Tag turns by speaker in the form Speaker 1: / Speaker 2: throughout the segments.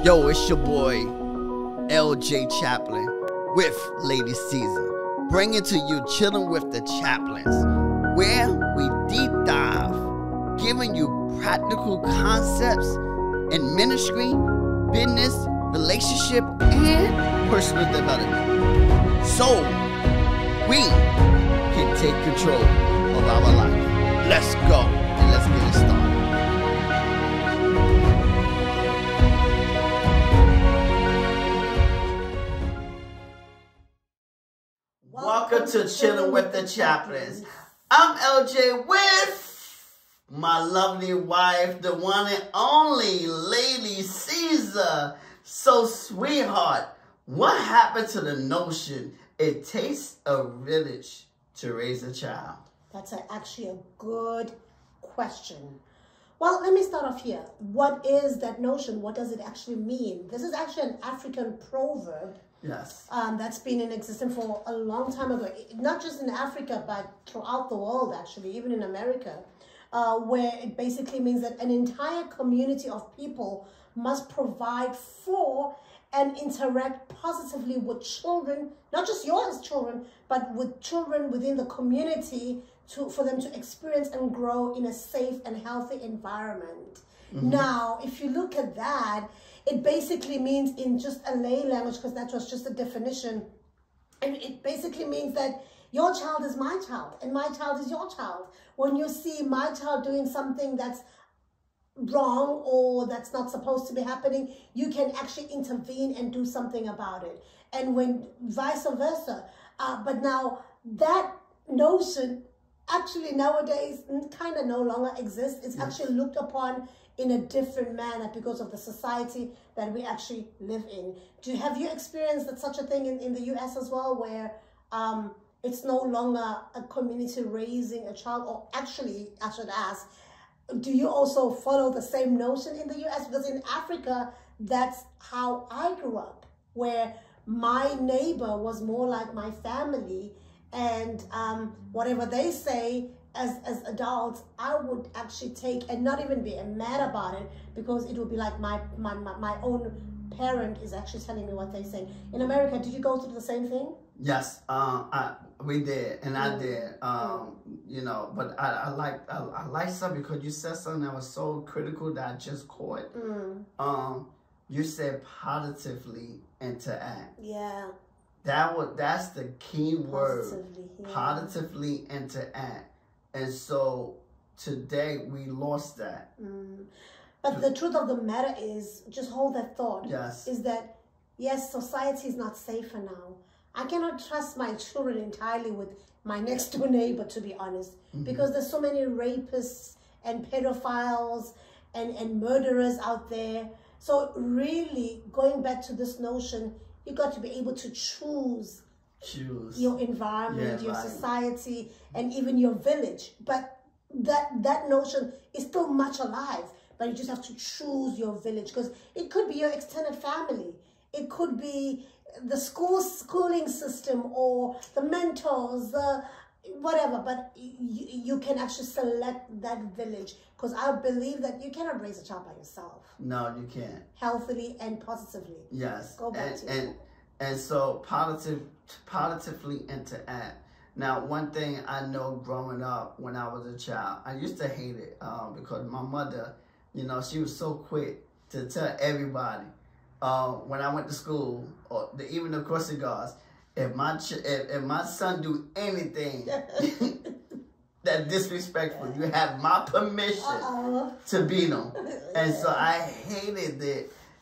Speaker 1: Yo, it's your boy, LJ Chaplin, with Lady Siza, bringing to you Chilling with the Chaplins, where we deep dive, giving you practical concepts in ministry, business, relationship, and personal development, so we can take control of our life. Let's go, and let's get it started. Welcome to Chilling with the Chaplins. I'm LJ with my lovely wife, the one and only Lady Siza. So, sweetheart, what happened to the notion it takes a village to raise a child?
Speaker 2: That's actually a good question. Well, let me start off here. What is that notion? What does it actually mean? This is actually an African proverb.
Speaker 1: Yes.
Speaker 2: That's been in existence for a long time ago, not just in Africa, but throughout the world, actually, even in America, where it basically means that an entire community of people must provide for and interact positively with children, not just yours children, but with children within the community for them to experience and grow in a safe and healthy environment. Mm-hmm. Now, if you look at that, it basically means, in just a lay language, because that was just a definition, and it basically means that your child is my child and my child is your child. When you see my child doing something that's wrong or that's not supposed to be happening, you can actually intervene and do something about it. And when vice versa. But now that notion actually nowadays kind of no longer exists. It's actually looked upon in a different manner because of the society that we actually live in. Have you experienced that such a thing in the US as well, where it's no longer a community raising a child? Or actually, I should ask, do you also follow the same notion in the US? Because in Africa, that's how I grew up, where my neighbor was more like my family, and whatever they say as adults, I would actually take and not even be mad about it, because it would be like my own parent is actually telling me what they say. In America, did you go through the same thing?
Speaker 1: Yes, we did, and I did. You know, but I like something, because you said something that was so critical that I just caught. You said positively interact.
Speaker 2: Yeah.
Speaker 1: That's the key word.
Speaker 2: Yeah.
Speaker 1: Positively interact. And so today we lost that.
Speaker 2: But the truth of the matter is, just hold that thought.
Speaker 1: Yes.
Speaker 2: Is that, yes, society is not safer now. I cannot trust my children entirely with my next door neighbor, to be honest, because there's so many rapists and pedophiles and murderers out there. So really, going back to this notion, you got to be able to choose your environment, your society, and even your village. But that notion is still much alive. But you just have to choose your village, because it could be your extended family. It could be the schooling system, or the mentors, whatever. But you can actually select that village, because I believe that you cannot raise a child by yourself.
Speaker 1: No, you can't.
Speaker 2: Healthily and positively.
Speaker 1: Yes.
Speaker 2: Go back
Speaker 1: and so positively interact. Now, one thing I know growing up when I was a child, I used to hate it because my mother, you know, she was so quick to tell everybody when I went to school, or even the crossing guards, if my son do anything that disrespectful, you have my permission to beat him. And so I hated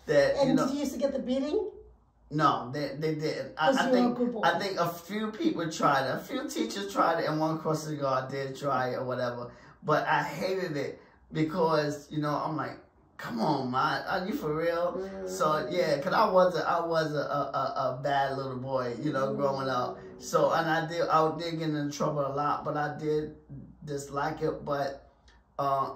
Speaker 1: that.
Speaker 2: And
Speaker 1: you know,
Speaker 2: did you used to get the beating?
Speaker 1: No, they didn't. I think a few people tried it. A few teachers tried it, and one crossing guard did try it or whatever. But I hated it because, you know, I'm like, come on, man, are you for real? So yeah, cause I was a bad little boy, you know, growing up. So I did get in trouble a lot, but I did dislike it. But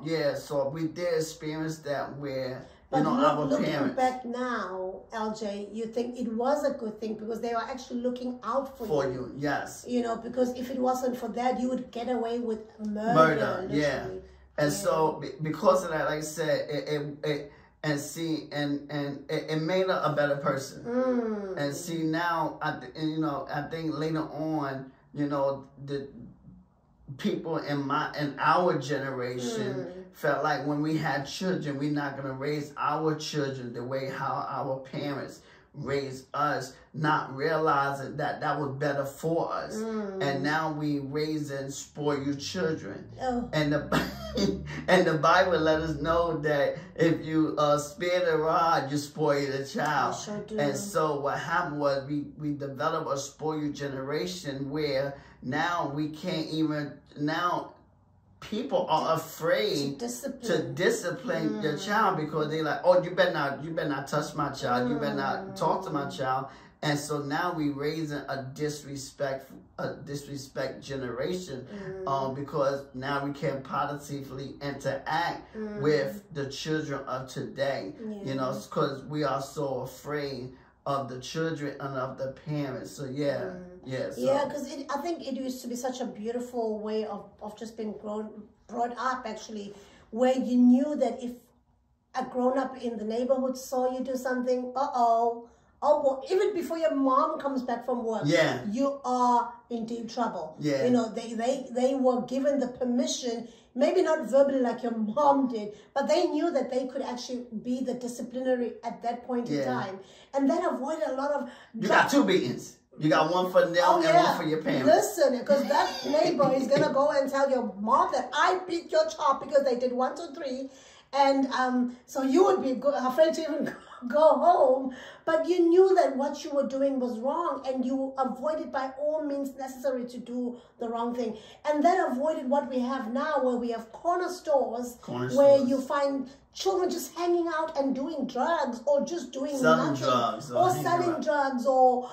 Speaker 1: yeah, so we did experience that where.
Speaker 2: But looking
Speaker 1: parents.
Speaker 2: back now, LJ, you think it was a good thing because they were actually looking out for you.
Speaker 1: Yes.
Speaker 2: You know, because if it wasn't for that, you would get away with murder.
Speaker 1: Yeah. And so because of that, like I said, and see, and it made her a better person. And see now, I think later on, the people in our generation felt like when we had children, we're not gonna raise our children the way how our parents raised us, not realizing that that was better for us. And now we raise and spoil your children. And the Bible let us know that if you spare the rod, you spoil the child.
Speaker 2: Sure do.
Speaker 1: And so what happened was we developed a spoiled generation where now we can't even, now people are afraid to discipline your child, because they're like, oh, you better not touch my child, you better not talk to my child. And so now we raising a disrespect generation, because now we can't positively interact with the children of today, because we are so afraid of the children and of the parents. So because
Speaker 2: I think it used to be such a beautiful way of just being brought up, actually, where you knew that if a grown-up in the neighborhood saw you do something, well, even before your mom comes back from work, you are in deep trouble. They were given the permission, maybe not verbally like your mom did, but they knew that they could actually be the disciplinary at that point in time. And that avoided a lot of...
Speaker 1: You got two beatings. You got one for them and one for your parents.
Speaker 2: Listen, because that neighbor is going to go and tell your mom that I beat your child because they did 1, 2, 3. And so you would be afraid to even go home. But you knew that what you were doing was wrong, and you avoided by all means necessary to do the wrong thing. And that avoided what we have now, where we have corner stores where you find children just hanging out and doing drugs, or just doing
Speaker 1: selling
Speaker 2: nothing,
Speaker 1: drugs,
Speaker 2: or selling drugs, or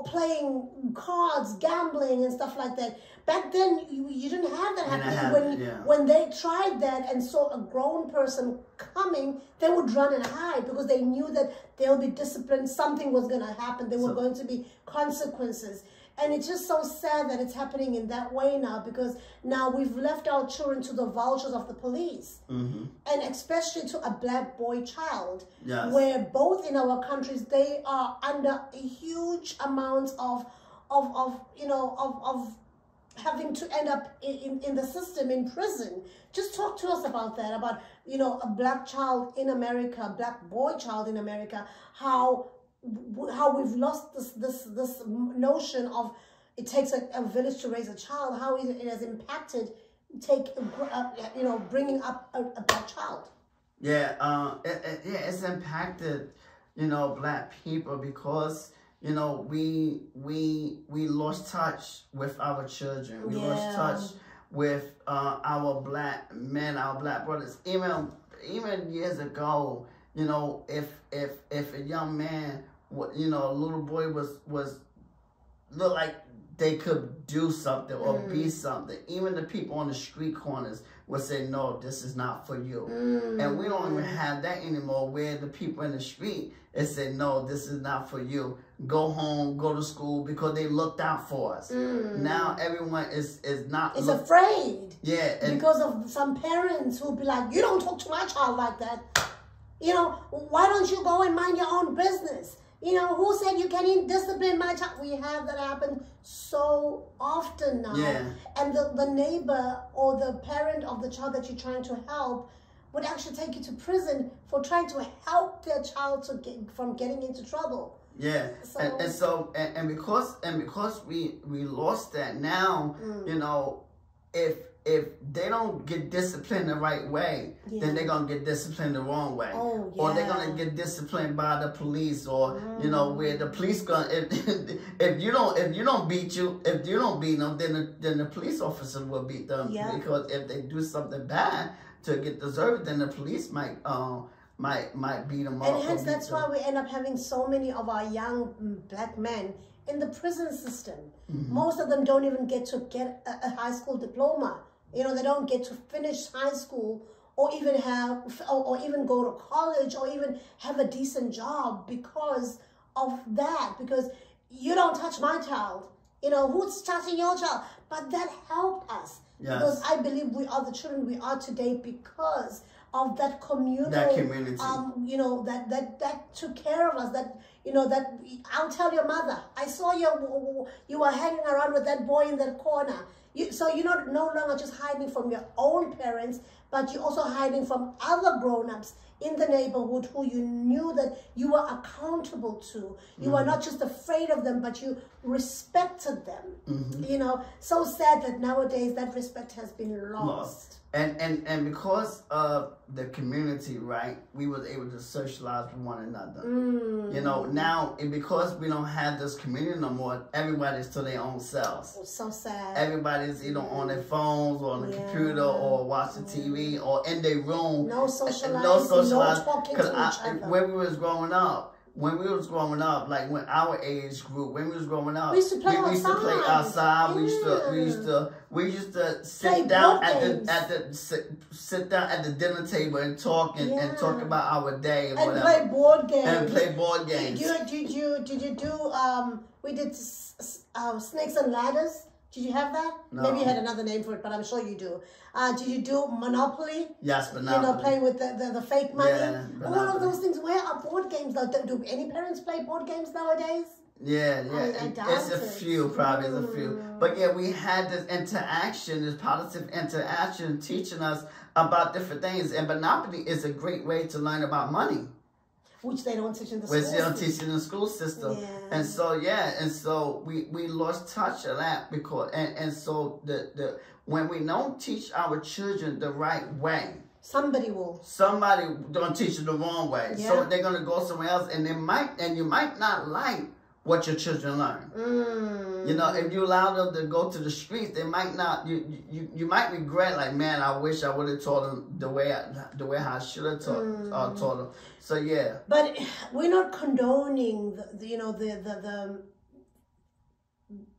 Speaker 2: playing cards, gambling and stuff like that. Back then, you didn't have that happening. When they tried that and saw a grown person coming, they would run and hide, because they knew that they'll be disciplined, something was going to happen, there were going to be consequences. And it's just so sad that it's happening in that way now, because now we've left our children to the vultures of the police. And especially to a black boy child, where both in our countries, they are under a huge amount of having to end up in the system, in prison. Just talk to us about that, about, a black child in America, a black boy child in America, how we've lost this notion of it takes a village to raise a child, how it has impacted bringing up a black child. It's impacted,
Speaker 1: black people, because we lost touch with our children. We lost touch with our black men, our black brothers. Even years ago, if a young man, a little boy was look like they could do something or be something, even the people on the street corners would say, no, this is not for you. And we don't even have that anymore, where the people in the street say, no, this is not for you. Go home, go to school, because they looked out for us. Now everyone is not...
Speaker 2: Is afraid.
Speaker 1: And
Speaker 2: because of some parents who'll be like, you don't talk to my child like that. Why don't you go and mind your own business? Who said you can discipline my child? We have that happen so often now. And the neighbor or the parent of the child that you're trying to help would actually take you to prison for trying to help their child from getting into trouble.
Speaker 1: So, and because we lost that now, if they don't get disciplined the right way, then they're gonna get disciplined the wrong way, or they're gonna get disciplined by the police, or where the police gonna if you don't beat them, then the police officer will beat them, because if they do something bad to get deserved, then the police might beat them up.
Speaker 2: And hence that's why we end up having so many of our young black men in the prison system. Most of them don't even get a high school diploma. They don't get to finish high school, or even or even go to college, or even have a decent job because of that. Because you don't touch my child. Who's touching your child? But that helped us. Because I believe we are the children we are today because of that communal,
Speaker 1: that community.
Speaker 2: You know, that took care of us. That, you know, that I'll tell your mother, I saw you were hanging around with that boy in that corner. So you're not no longer just hiding from your own parents, but you're also hiding from other grown-ups in the neighborhood who you knew that you were accountable to. You were not just afraid of them, but you respected them. You know, so sad that nowadays that respect has been lost.
Speaker 1: And because of the community, right, we was able to socialize with one another. You know, now, and because we don't have this community no more, everybody's to their own selves.
Speaker 2: It's so sad.
Speaker 1: Everybody's either on their phones or on the computer or watching TV or in their room.
Speaker 2: No socializing, no talking to each other.
Speaker 1: When we was growing up, like when our age group, when we was growing up,
Speaker 2: we used to play outside.
Speaker 1: Yeah. We used to sit down sit down at the dinner table and talk and talk about our day and whatever.
Speaker 2: Play board games.
Speaker 1: And play board games.
Speaker 2: Did you do we did snakes and ladders? Did you have that?
Speaker 1: No.
Speaker 2: Maybe you had another name for it, but I'm sure you do. Did you do Monopoly?
Speaker 1: Yes, Monopoly.
Speaker 2: You know, playing with the fake money.
Speaker 1: Yeah,
Speaker 2: all of those things. Where are board games though? Do any parents play board games nowadays?
Speaker 1: Yeah.
Speaker 2: I doubt
Speaker 1: It's a few, probably it's a few. But yeah, we had this interaction, this positive interaction, teaching us about different things. And Monopoly is a great way to learn about money.
Speaker 2: Which they don't teach in the school system.
Speaker 1: Which they don't teach in the school system.
Speaker 2: Yeah.
Speaker 1: And so we lost touch of that because and so the when we don't teach our children the right way, somebody gonna teach them the wrong way. Yeah. So they're gonna go somewhere else, and you might not like what your children learn. You know, if you allow them to go to the streets, they might not. You might regret, like, man, I wish I would have taught them the way I should have taught them. So yeah.
Speaker 2: But we're not condoning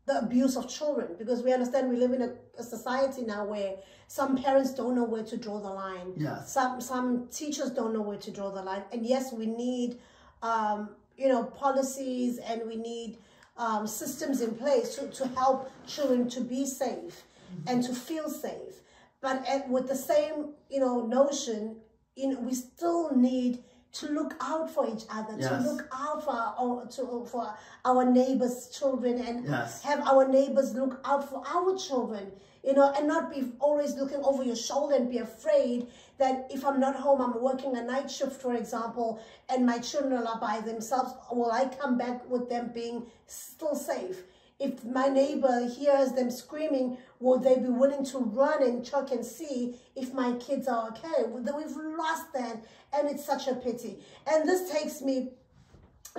Speaker 2: the abuse of children, because we understand we live in a society now where some parents don't know where to draw the line.
Speaker 1: Yes.
Speaker 2: Some teachers don't know where to draw the line, and yes, we need policies, and we need systems in place to help children to be safe and to feel safe. But with the same notion, we still need to look out for each other, to look out for our neighbors' children, and have our neighbors look out for our children, and not be always looking over your shoulder and be afraid that if I'm not home, I'm working a night shift, for example, and my children are by themselves, will I come back with them being still safe? If my neighbor hears them screaming, will they be willing to run and check and see if my kids are okay? We've lost that, and it's such a pity. And this takes me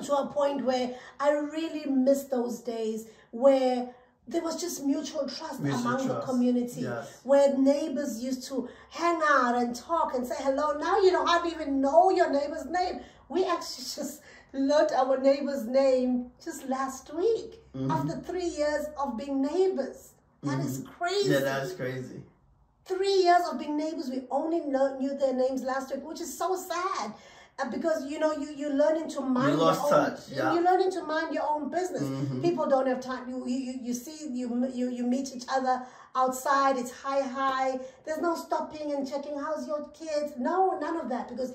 Speaker 2: to a point where I really miss those days where there was just mutual trust among the community, where neighbors used to hang out and talk and say hello. Now you don't hardly even know your neighbor's name. We actually just learned our neighbor's name just last week after 3 years of being neighbors. That is crazy.
Speaker 1: Yeah, that is crazy.
Speaker 2: 3 years of being neighbors, we only knew their names last week, which is so sad. Because you're learning to mind your own. You're learning to mind your own business. People don't have time. You meet each other outside. It's hi. There's no stopping and checking how's your kids. No, none of that, because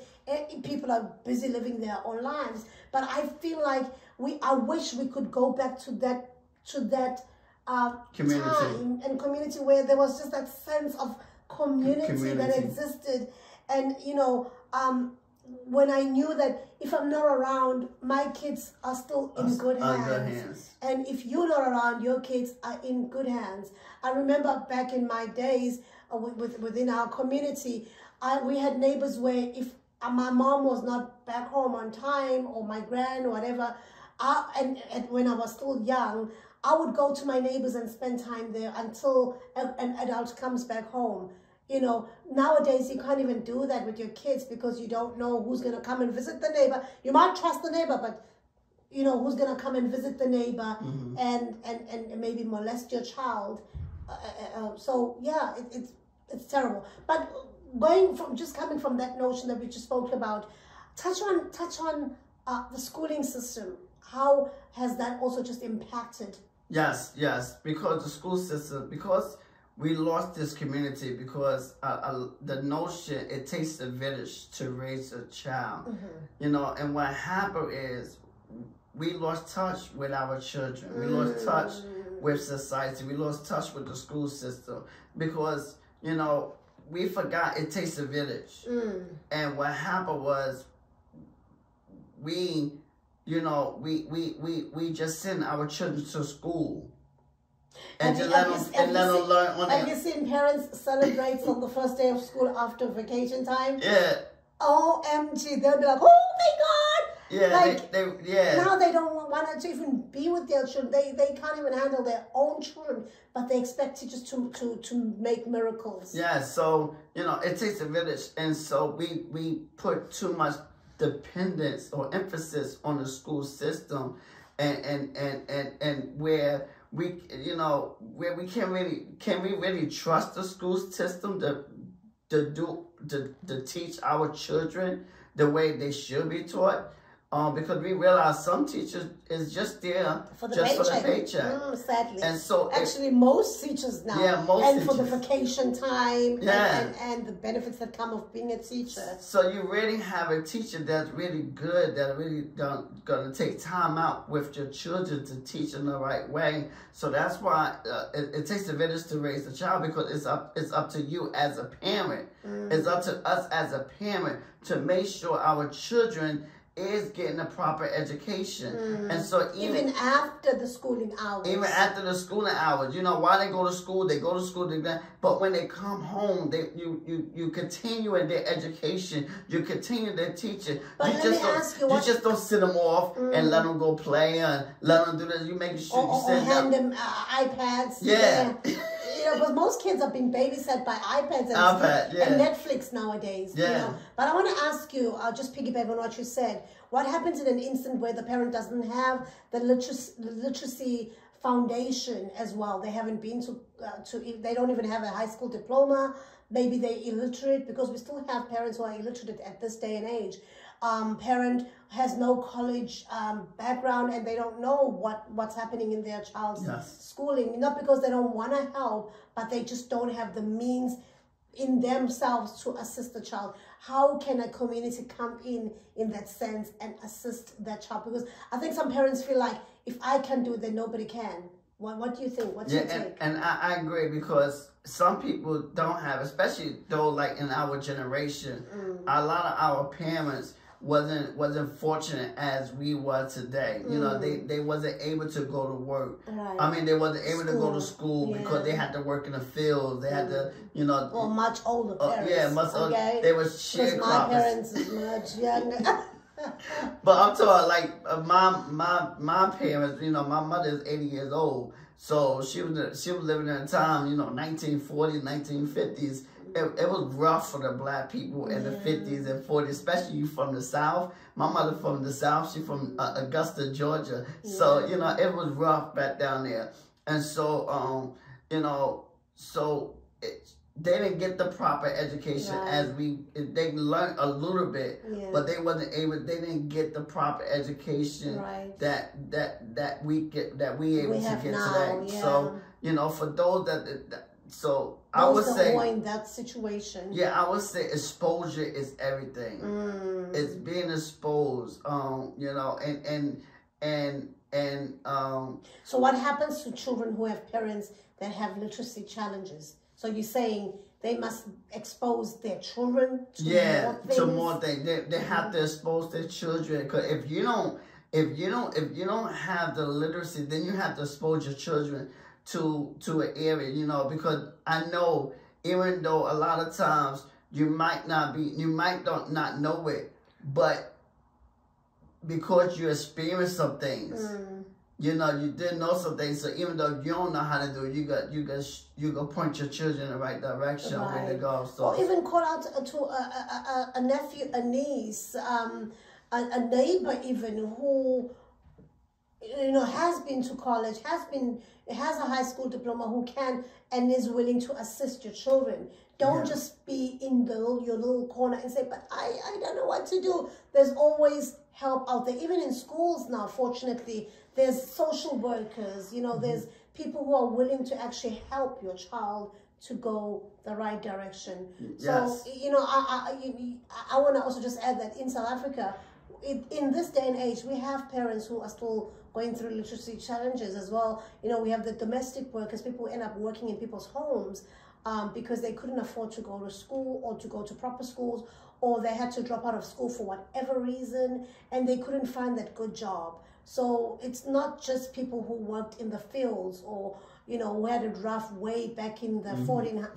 Speaker 2: people are busy living their own lives. But I feel like I wish we could go back to that
Speaker 1: community.
Speaker 2: Time and community where there was just that sense of community. That existed, and when I knew that if I'm not around, my kids are still in good hands. And if you're not around, your kids are in good hands. I remember back in my days within our community, we had neighbors where if my mom was not back home on time, or my gran or whatever, and when I was still young, I would go to my neighbors and spend time there until an adult comes back home. Nowadays you can't even do that with your kids, because you don't know who's going to come and visit the neighbor. You might trust the neighbor, but who's going to come and visit the neighbor and maybe molest your child. So yeah, it's terrible. But coming from that notion that we just spoke about, touch on the schooling system. How has that also just impacted?
Speaker 1: Yes, because the school system, because we lost this community because the notion, it takes a village to raise a child, you know, and what happened is we lost touch with our children. We lost touch with society. We lost touch with the school system because, you know, we forgot it takes a village. And what happened was we just send our children to school. And just let them learn on it.
Speaker 2: Have you seen parents celebrate on the first day of school after vacation time?
Speaker 1: Yeah.
Speaker 2: OMG, they'll be like, oh my God!
Speaker 1: Yeah,
Speaker 2: like,
Speaker 1: yeah.
Speaker 2: Now they don't want to even be with their children. They can't even handle their own children, but they expect teachers to make miracles.
Speaker 1: Yeah, so, you know, it takes a village. And so we put too much dependence or emphasis on the school system and where we, you know, where we can we really trust the school system to teach our children the way they should be taught? Because we realize some teachers is just there for the paycheck.
Speaker 2: Sadly.
Speaker 1: And so
Speaker 2: actually most teachers now.
Speaker 1: Yeah, most
Speaker 2: and
Speaker 1: teachers.
Speaker 2: For the vacation time
Speaker 1: Yeah.
Speaker 2: and the benefits that come of being a teacher.
Speaker 1: So you really have a teacher that's really good, that really gonna take time out with your children to teach them the right way. So that's why it takes a village to raise a child, because it's up to you as a parent. It's up to us as a parent to make sure our children is getting a proper education. And so
Speaker 2: even after the schooling hours.
Speaker 1: Even after the schooling hours. You know, while they go to school, but when they come home, you continue in their education. You continue their teaching.
Speaker 2: But
Speaker 1: you just don't sit them off and let them go play and let them do this. You make sure
Speaker 2: or hand them iPads.
Speaker 1: Yeah.
Speaker 2: You know, but most kids are being babysat by iPads and Netflix nowadays.
Speaker 1: Yeah.
Speaker 2: You know? But I want to ask you, I'll just piggyback on what you said. What happens in an instant where the parent doesn't have the literacy foundation as well? They haven't been they don't even have a high school diploma. Maybe they're illiterate, because we still have parents who are illiterate at this day and age. Parent has no college background, and they don't know what's happening in their child's schooling. Not because they don't want to help, but they just don't have the means in themselves to assist the child. How can a community come in that sense and assist that child? Because I think some parents feel like, if I can do it, then nobody can. What do you think? What's your take?
Speaker 1: And I agree, because some people don't have, especially though, like in our generation, a lot of our parents wasn't fortunate as we were today. You know, they wasn't able to go to work.
Speaker 2: Right.
Speaker 1: I mean, they wasn't able to go to school because they had to work in the fields. They had to, you know.
Speaker 2: Well, much older parents.
Speaker 1: Yeah, much older. They were sharecroppers.
Speaker 2: Because my parents is much younger.
Speaker 1: But I'm talking like my parents. You know, my mother is 80 years old, so she was living in a time, you know, 1940s, 1950s. It was rough for the black people in the 50s and 40s, especially you from the South. My mother from the South, she from Augusta, Georgia. So, you know, it was rough back down there. And so, you know, they didn't get the proper education as they learned a little bit, but they didn't get the proper education that we able to get
Speaker 2: now,
Speaker 1: today. So, you know, for those so I would say
Speaker 2: avoid that situation.
Speaker 1: Yeah, I would say exposure is everything. It's being exposed. You know, and
Speaker 2: so what happens to children who have parents that have literacy challenges? So you're saying they must expose their children to more things?
Speaker 1: They have to expose their children, because if you don't have the literacy, then you have to expose your children to an area, you know, because I know, even though a lot of times you might not know it, but because you experienced some things, you know, you didn't know some things. So even though you don't know how to do it, you go point your children in the right direction where to go. So,
Speaker 2: or even call out to a nephew, a niece, a neighbor, even who, you know, has been to college, has a high school diploma, who can and is willing to assist your children. Don't just be in your little corner and say, but I don't know what to do. There's always help out there. Even in schools now, fortunately, there's social workers, you know, there's people who are willing to actually help your child to go the right direction.
Speaker 1: Yes.
Speaker 2: So, you know, I want to also just add that in South Africa, in this day and age, we have parents who are still going through literacy challenges as well. You know, we have the domestic workers, people who end up working in people's homes because they couldn't afford to go to school or to go to proper schools, or they had to drop out of school for whatever reason, and they couldn't find that good job. So it's not just people who worked in the fields or, you know, who had it rough way back in the 1940s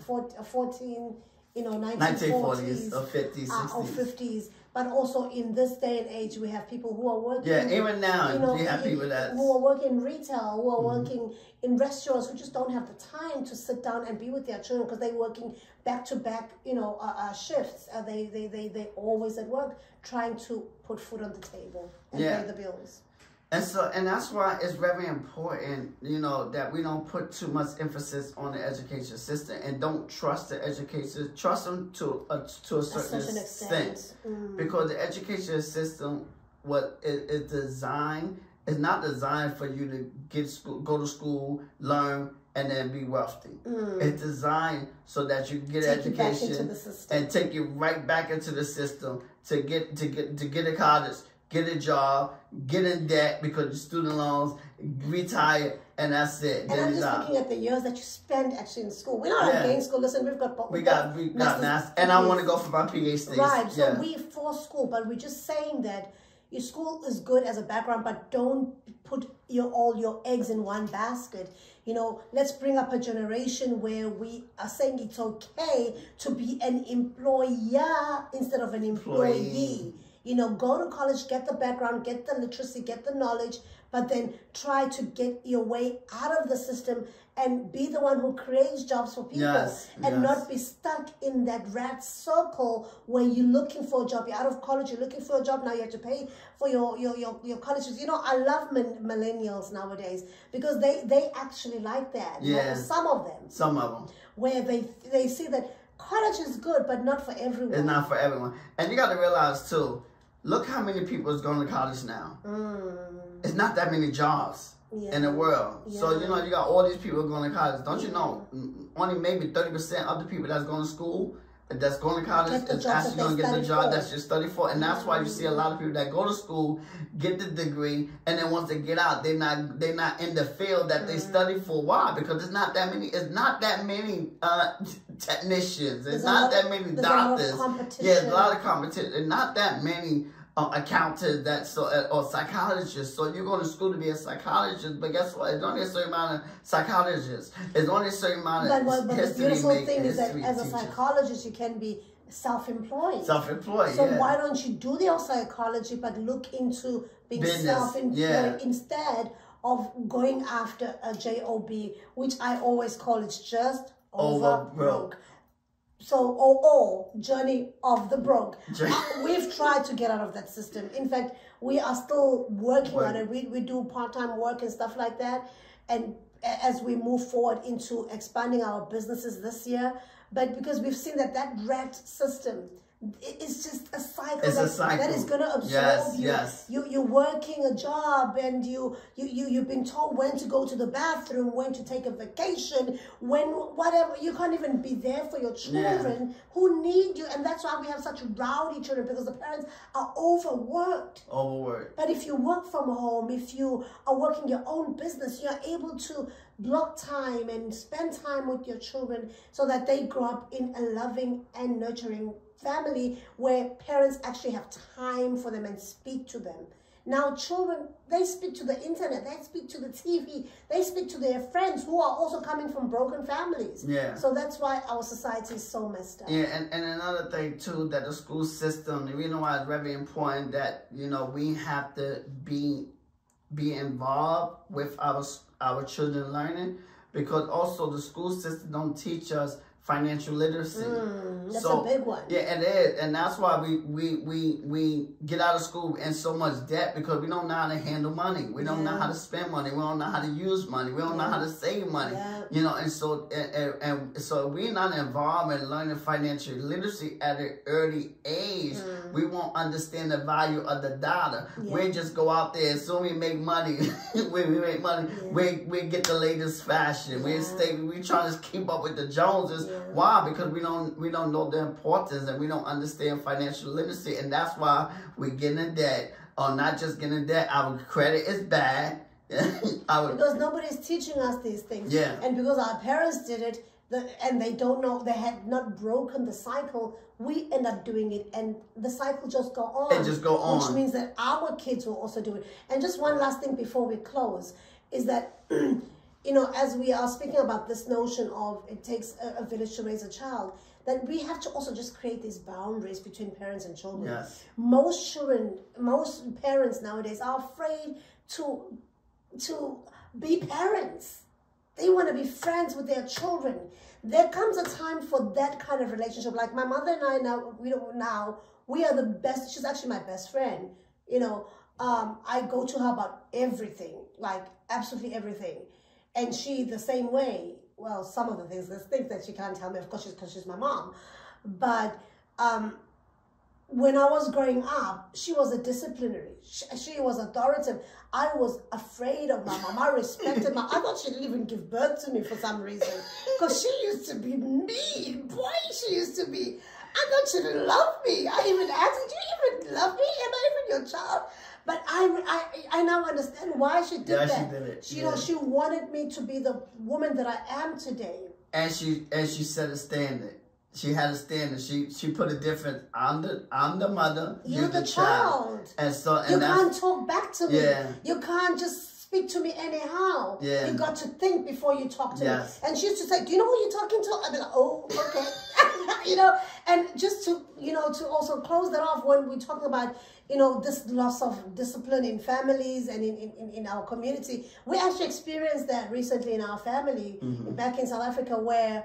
Speaker 1: or 50s, 60s.
Speaker 2: Or 50s. But also in this day and age, we have people who are working.
Speaker 1: Yeah, even now,
Speaker 2: you know,
Speaker 1: we have people
Speaker 2: who are working in retail, who are working in restaurants, who just don't have the time to sit down and be with their children because they're working back-to-back, you know, shifts. They always at work trying to put food on the table and pay the bills.
Speaker 1: And that's why it's very important, you know, that we don't put too much emphasis on the education system and don't trust the education. Trust them to a certain extent. Because the education system, what it is designed, is not designed for you to go to school, learn, and then be wealthy. It's designed so that you get education and take you right back into the system to get a college, get a job, get in debt because of student loans, retire, and that's it.
Speaker 2: And I'm just looking at the years that you spend actually in school. We're not against school. Listen, we got masters,
Speaker 1: and I want to go for my PhD.
Speaker 2: Right. So we for school, but we're just saying that your school is good as a background, but don't put all your eggs in one basket. You know, let's bring up a generation where we are saying it's okay to be an employer instead of an employee. You know, go to college, get the background, get the literacy, get the knowledge, but then try to get your way out of the system and be the one who creates jobs for people and not be stuck in that rat circle where you're looking for a job. You're out of college, you're looking for a job, now you have to pay for your college. You know, I love millennials nowadays because they actually like that.
Speaker 1: Yeah.
Speaker 2: You know, some of them. Where they see that college is good, but not for everyone.
Speaker 1: It's not for everyone. And you got to realize, too, look how many people is going to college now. It's not that many jobs in the world. So, you know, you got all these people going to college. Don't you know, only maybe 30% of the people that's going to school, that's going to college, is actually going to get the job that you study for. And that's why you see a lot of people that go to school, get the degree, and then once they get out, they're not in the field that they study for. Why? Because it's not that many technicians. There's not that many doctors. There's a lot of competition. There's not that many accountants or psychologists. So you go to school to be a psychologist, but guess what? It's only a certain amount of psychologists. It's only a certain amount of
Speaker 2: but the beautiful thing is that as a psychologist, you can be self-employed. So why don't you do your psychology, but look into being self-employed instead of going after a job, which I always call it's just over broke. So, journey of the broke. We've tried to get out of that system. In fact, we are still working on it. We do part-time work and stuff like that. And as we move forward into expanding our businesses this year, but because we've seen that rat system, it's just a cycle, that is going to absorb you. You're working a job and you've been told when to go to the bathroom, when to take a vacation, whatever. You can't even be there for your children who need you. And that's why we have such rowdy children, because the parents are overworked. But if you work from home, if you are working your own business, you're able to block time and spend time with your children so that they grow up in a loving and nurturing family where parents actually have time for them and speak to them. Now children, they speak to the internet, they speak to the TV, they speak to their friends who are also coming from broken families. So that's why our society is so messed up.
Speaker 1: And another thing too, that the school system, the reason why it's very important that, you know, we have to be involved with our children learning, because also the school system don't teach us financial literacy.
Speaker 2: That's a big one.
Speaker 1: Yeah, it is. And that's why we get out of school in so much debt, because we don't know how to handle money. We don't know how to spend money. We don't know how to use money. We don't know how to save money. You know, and so so we're not involved in learning financial literacy at an early age. We won't understand the value of the dollar. We just go out there, as soon as we make money, we make money, we get the latest fashion. We try to keep up with the Joneses. Why? Because we don't know the importance, and we don't understand financial literacy, and that's why we get in debt. Or not just get in debt, our credit is bad.
Speaker 2: Because nobody's teaching us these things. And because our parents did it, and they don't know, they had not broken the cycle, we end up doing it, and the cycle just go on.
Speaker 1: It just go on.
Speaker 2: Which means that our kids will also do it. And just one last thing before we close is that, you know, as we are speaking about this notion of it takes a village to raise a child, that we have to also just create these boundaries between parents and children. Most parents nowadays are afraid to be parents. They want to be friends with their children. There comes a time for that kind of relationship. Like my mother and I now, we are the best. She's actually my best friend. You know, I go to her about everything, like absolutely everything. And she the same way. Well, some of the things, there's things that she can't tell me, of course, because she's my mom. But when I was growing up, she was a disciplinary. She was authoritative. I was afraid of my mom. I respected my. I thought she didn't even give birth to me for some reason, because she used to be mean. Boy, she used to be. I thought she didn't love me. I even asked, "Do you even love me? Am I even your child?" But I now understand why she did that.
Speaker 1: She did it.
Speaker 2: You know, she wanted me to be the woman that I am today.
Speaker 1: And she set a standard. She had a standard. She put a difference. I'm the mother.
Speaker 2: You're the child.
Speaker 1: And so
Speaker 2: you can't talk back to me. You can't just speak to me anyhow. You got to think before you talk to me. And she used to say, "Do you know who you're talking to?" I'd be like, "Oh, okay." You know, and just to, you know, to also close that off, when we talk about, you know, this loss of discipline in families and in our community, we actually experienced that recently in our family back in South Africa, where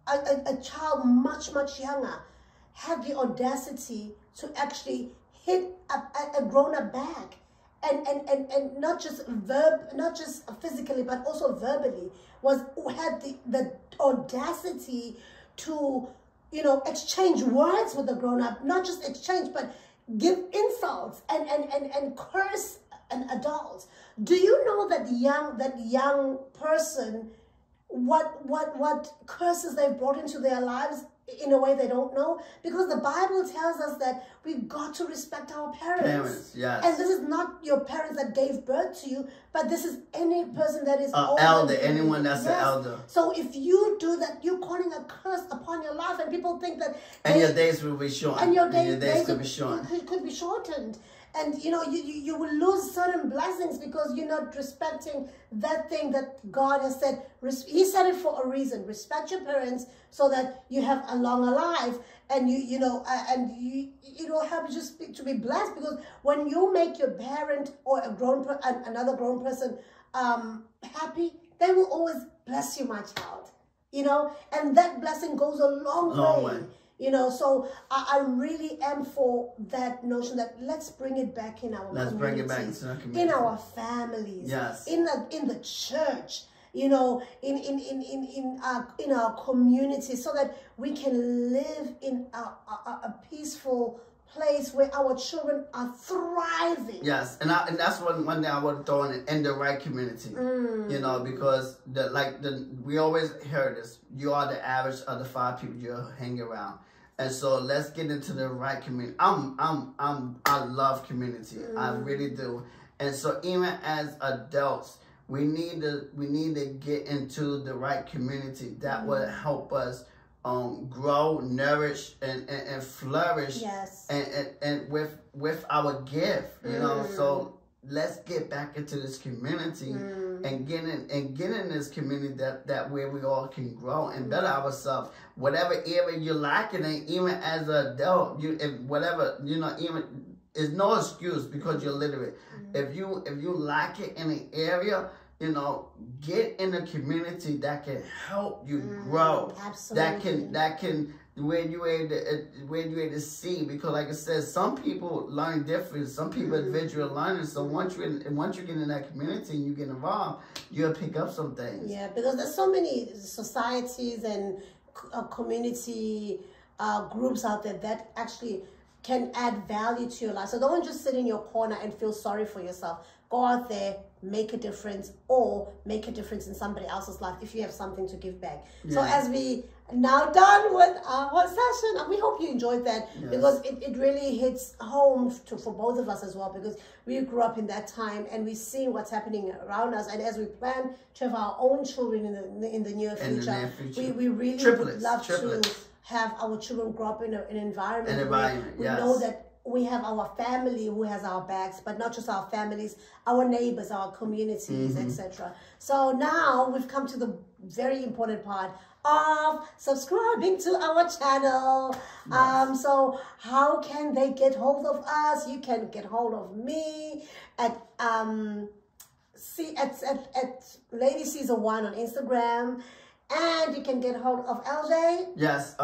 Speaker 2: a child much younger had the audacity to actually hit a grown-up back, and not just physically, but also verbally, had the audacity to, you know, exchange words with the grown-up, not just exchange, but give insults and curse an adult. Do you know that young person, what curses they've brought into their lives in a way they don't know? Because the Bible tells us that we've got to respect our parents. And this is not your parents that gave birth to you, but this is any person that is
Speaker 1: elder, anyone that's an elder.
Speaker 2: So if you do that, you're calling a curse upon your life, and people think that
Speaker 1: your days will be short.
Speaker 2: And your days
Speaker 1: could be short.
Speaker 2: Could be shortened. And, you know, you will lose certain blessings because you're not respecting that thing that God has said. He said it for a reason. Respect your parents so that you have a longer life, and you know, and you know, help you just to be blessed. Because when you make your parent or another grown person happy, they will always bless you, my child. You know, and that blessing goes a long way. You know, so I really am for that notion that let's bring it back in our community.
Speaker 1: Bring it back into our community.
Speaker 2: In our families. In the church, you know, in our community, so that we can live in a peaceful place where our children are thriving.
Speaker 1: And that's one thing I would throw in the right community. You know, because we always hear this. You are the average of the 5 people you hang around. And so let's get into the right community. I love community. I really do. And so even as adults, we need to get into the right community that will help us grow, nourish, and flourish. And with our gift, you know. So let's get back into this community and get in this community that where we all can grow and better ourselves. Whatever area you're lacking in, even as an adult, there's no excuse because you're literate. If you lack it in an area, you know, get in a community that can help you grow.
Speaker 2: Absolutely.
Speaker 1: That can where you able to see, because like I said, some people learn different. Some people are visual learners. So once you get in that community and you get involved, you'll pick up some things.
Speaker 2: Yeah, because there's so many societies and community groups out there that actually can add value to your life. So don't just sit in your corner and feel sorry for yourself. Go out there, make a difference, or make a difference in somebody else's life if you have something to give back. Yeah. So as we now done with our session, and we hope you enjoyed that, because it really hits home for both of us as well, because we grew up in that time and we see what's happening around us. And as we plan to have our own children in the near future, we really would love to have our children grow up in an environment where we know that we have our family who has our backs, but not just our families, our neighbors, our communities, etc. So now we've come to the very important part of subscribing to our channel. So how can they get hold of us? You can get hold of me at Lady Siza 1 on Instagram, and you can get hold of LJ.
Speaker 1: Yes,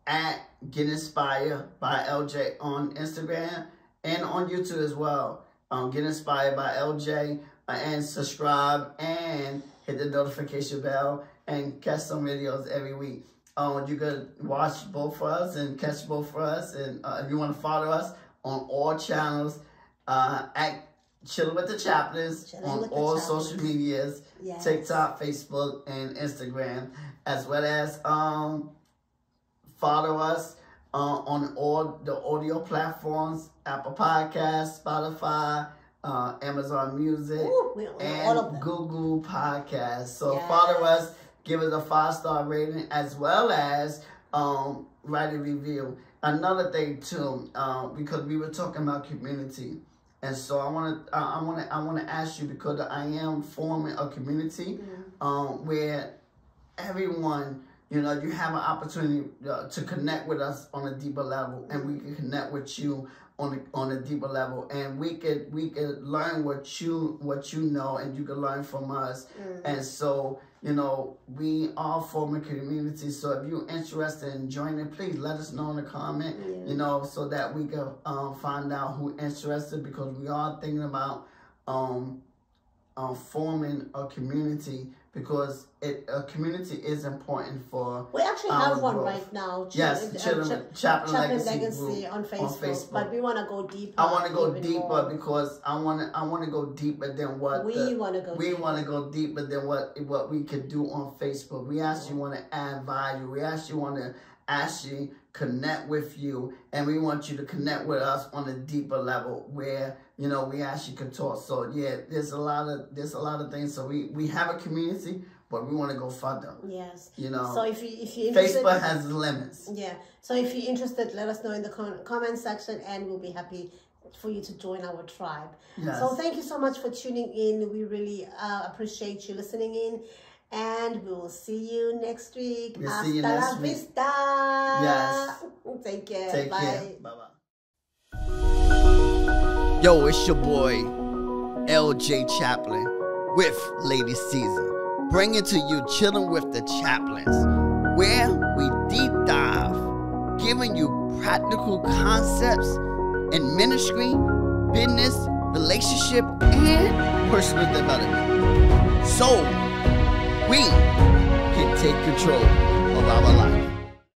Speaker 1: at Get Inspired by LJ on Instagram and on YouTube as well. Get Inspired by LJ, and subscribe and hit the notification bell and catch some videos every week. You could watch both for us and catch both for us. And if you want to follow us on all channels, at Chilling with the Chaplins on all social medias, TikTok, Facebook, and Instagram, as well as follow us on all the audio platforms, Apple Podcasts, Spotify, Amazon Music, and Google Podcasts. So follow us, give us a 5-star rating, as well as write a review. Another thing too, because we were talking about community, and so I want to ask you, because I am forming a community where everyone, you know, you have an opportunity to connect with us on a deeper level, and we can connect with you on a deeper level, and we could learn what you know, and you can learn from us. And so, you know, we are forming a community. So if you're interested in joining, please let us know in the comment, you know, so that we can find out who's interested, because we are thinking about forming a community, because a community is important for.
Speaker 2: We actually have one right now.
Speaker 1: Chaplin
Speaker 2: Legacy on Facebook, but we want to go deeper.
Speaker 1: I want to go deeper because I want to go deeper than what
Speaker 2: we want to go.
Speaker 1: We want to go deeper than what we could do on Facebook. We actually want to add value. We actually want to connect with you, and we want you to connect with us on a deeper level where, you know, we actually can talk. So yeah, there's a lot of things. So we have a community, but we want to go further.
Speaker 2: Yes.
Speaker 1: You know.
Speaker 2: So if you're interested,
Speaker 1: Facebook has limits.
Speaker 2: Yeah. So if you're interested, let us know in the comment section, and we'll be happy for you to join our tribe. Yes. So thank you so much for tuning in. We really appreciate you listening in. And we will see you next week.
Speaker 1: We'll see you next week.
Speaker 2: Vista.
Speaker 1: Yes.
Speaker 2: Take care.
Speaker 1: Take
Speaker 2: Bye.
Speaker 1: care. Bye-bye. Yo, it's your boy, LJ Chaplin, with Lady Siza, bringing to you Chilling with the Chaplins, where we deep dive, giving you practical concepts in ministry, business, relationship, and personal development. So we can take control of our life.